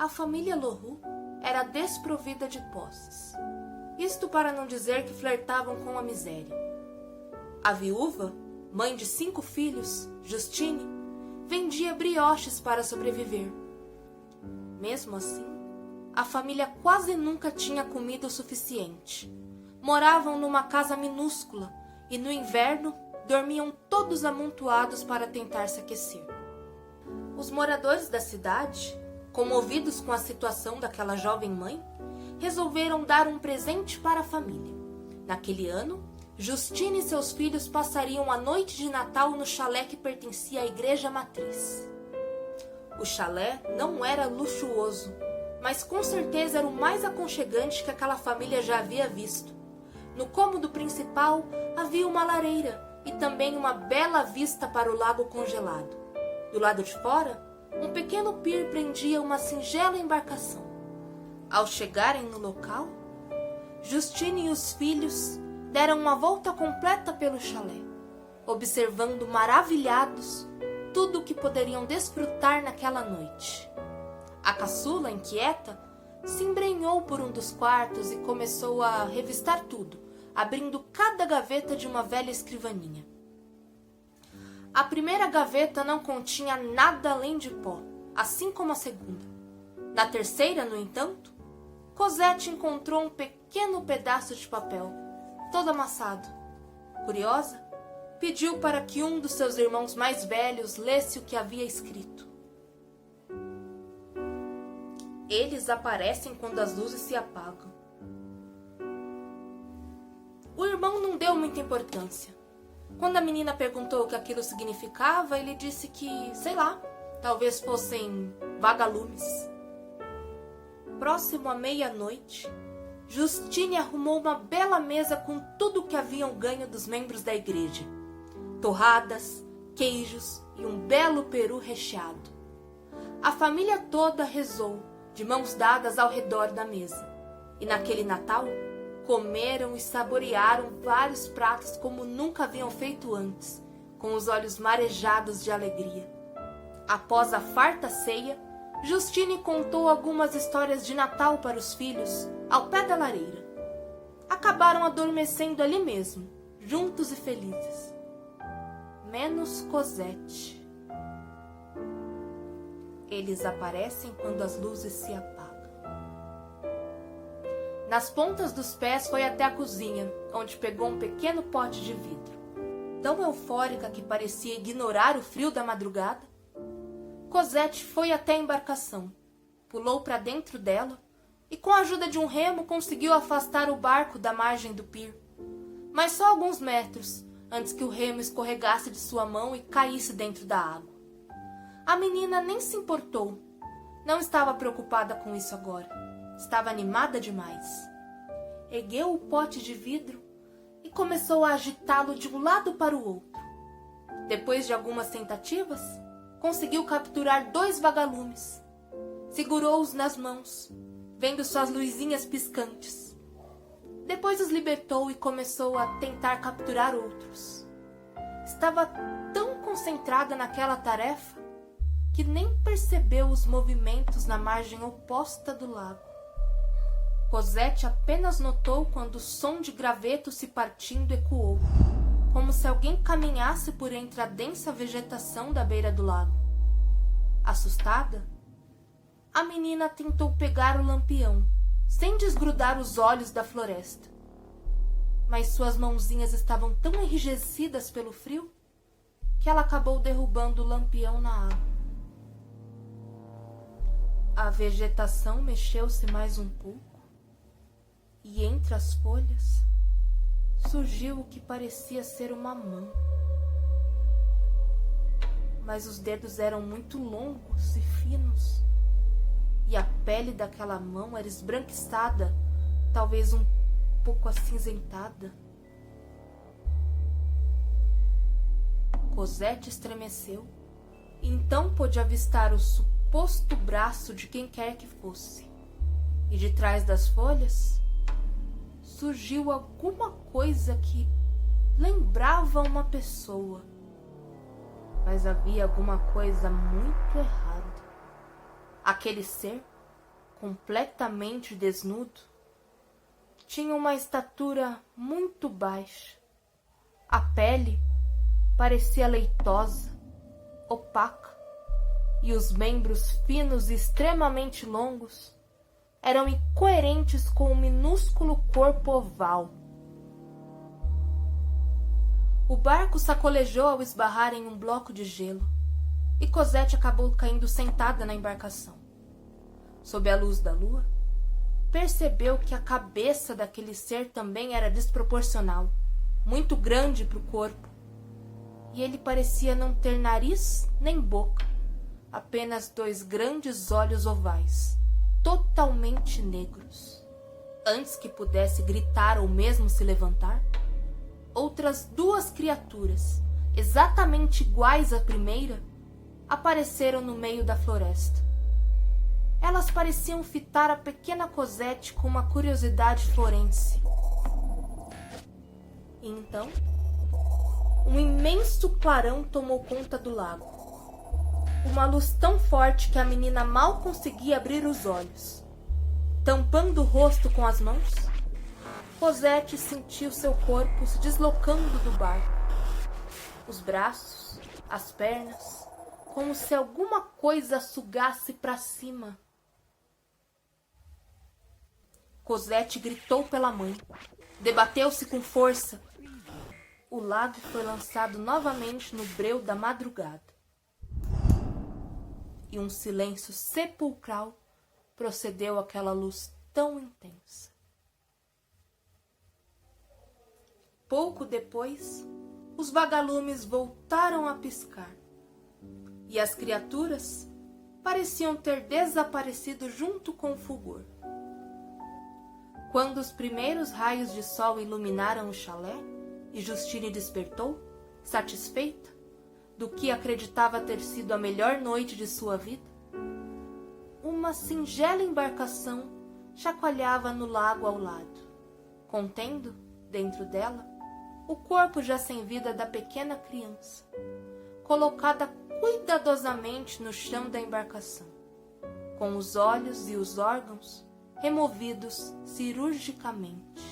A família Lohou era desprovida de posses. Isto para não dizer que flertavam com a miséria. A viúva, mãe de 5 filhos, Justine, vendia brioches para sobreviver. Mesmo assim, a família quase nunca tinha comida o suficiente. Moravam numa casa minúscula e no inverno dormiam todos amontoados para tentar se aquecer. Os moradores da cidade, comovidos com a situação daquela jovem mãe, resolveram dar um presente para a família. Naquele ano, Justine e seus filhos passariam a noite de Natal no chalé que pertencia à igreja matriz. O chalé não era luxuoso, mas com certeza era o mais aconchegante que aquela família já havia visto. No cômodo principal havia uma lareira e também uma bela vista para o lago congelado. Do lado de fora, um pequeno pier prendia uma singela embarcação. Ao chegarem no local, Justine e os filhos deram uma volta completa pelo chalé, observando maravilhados tudo o que poderiam desfrutar naquela noite. A caçula, inquieta, se embrenhou por um dos quartos e começou a revistar tudo, abrindo cada gaveta de uma velha escrivaninha. A primeira gaveta não continha nada além de pó, assim como a segunda. Na terceira, no entanto, Cosette encontrou um pequeno pedaço de papel, todo amassado. Curiosa, pediu para que um dos seus irmãos mais velhos lesse o que havia escrito. Eles aparecem quando as luzes se apagam. O irmão não deu muita importância. Quando a menina perguntou o que aquilo significava, ele disse que, sei lá, talvez fossem vagalumes. Próximo à meia-noite, Justine arrumou uma bela mesa com tudo o que haviam ganho dos membros da igreja. Torradas, queijos e um belo peru recheado. A família toda rezou, de mãos dadas ao redor da mesa. E naquele Natal, comeram e saborearam vários pratos como nunca haviam feito antes, com os olhos marejados de alegria. Após a farta ceia, Justine contou algumas histórias de Natal para os filhos, ao pé da lareira. Acabaram adormecendo ali mesmo, juntos e felizes. Menos Cosette. Eles aparecem quando as luzes se apagam. Nas pontas dos pés foi até a cozinha, onde pegou um pequeno pote de vidro. Tão eufórica que parecia ignorar o frio da madrugada, Cosette foi até a embarcação, pulou para dentro dela e com a ajuda de um remo conseguiu afastar o barco da margem do pier. Mas só alguns metros antes que o remo escorregasse de sua mão e caísse dentro da água. A menina nem se importou. Não estava preocupada com isso agora. Estava animada demais. Ergueu o pote de vidro e começou a agitá-lo de um lado para o outro. Depois de algumas tentativas, conseguiu capturar 2 vagalumes. Segurou-os nas mãos, vendo suas luzinhas piscantes. Depois os libertou e começou a tentar capturar outros. Estava tão concentrada naquela tarefa que nem percebeu os movimentos na margem oposta do lago. Cosette apenas notou quando o som de gravetos se partindo ecoou, como se alguém caminhasse por entre a densa vegetação da beira do lago. Assustada, a menina tentou pegar o lampião, sem desgrudar os olhos da floresta. Mas suas mãozinhas estavam tão enrijecidas pelo frio que ela acabou derrubando o lampião na água. A vegetação mexeu-se mais um pouco e entre as folhas surgiu o que parecia ser uma mão. Mas os dedos eram muito longos e finos e a pele daquela mão era esbranquiçada, talvez um pouco acinzentada. Cosette estremeceu e então pôde avistar o suposto braço de quem quer que fosse. E de trás das folhas surgiu alguma coisa que lembrava uma pessoa. Mas havia alguma coisa muito errada. Aquele ser completamente desnudo, tinha uma estatura muito baixa. A pele parecia leitosa, opaca, e os membros finos e extremamente longos eram incoerentes com o minúsculo corpo oval. O barco sacolejou ao esbarrar em um bloco de gelo, e Cosette acabou caindo sentada na embarcação. Sob a luz da lua, percebeu que a cabeça daquele ser também era desproporcional, muito grande para o corpo, e ele parecia não ter nariz nem boca, apenas 2 grandes olhos ovais, totalmente negros. Antes que pudesse gritar ou mesmo se levantar, outras 2 criaturas, exatamente iguais à primeira, apareceram no meio da floresta. Elas pareciam fitar a pequena Cosette com uma curiosidade forense. E então, um imenso clarão tomou conta do lago. Uma luz tão forte que a menina mal conseguia abrir os olhos. Tampando o rosto com as mãos, Cosette sentiu seu corpo se deslocando do barco. Os braços, as pernas, como se alguma coisa a sugasse para cima. Cosette gritou pela mãe. Debateu-se com força. O lago foi lançado novamente no breu da madrugada. E um silêncio sepulcral procedeu àquela luz tão intensa. Pouco depois, os vagalumes voltaram a piscar, e as criaturas pareciam ter desaparecido junto com o fulgor. Quando os primeiros raios de sol iluminaram o chalé e Justine despertou, satisfeita do que acreditava ter sido a melhor noite de sua vida, uma singela embarcação chacoalhava no lago ao lado, contendo, dentro dela, o corpo já sem vida da pequena criança, colocada cuidadosamente no chão da embarcação, com os olhos e os órgãos removidos cirurgicamente.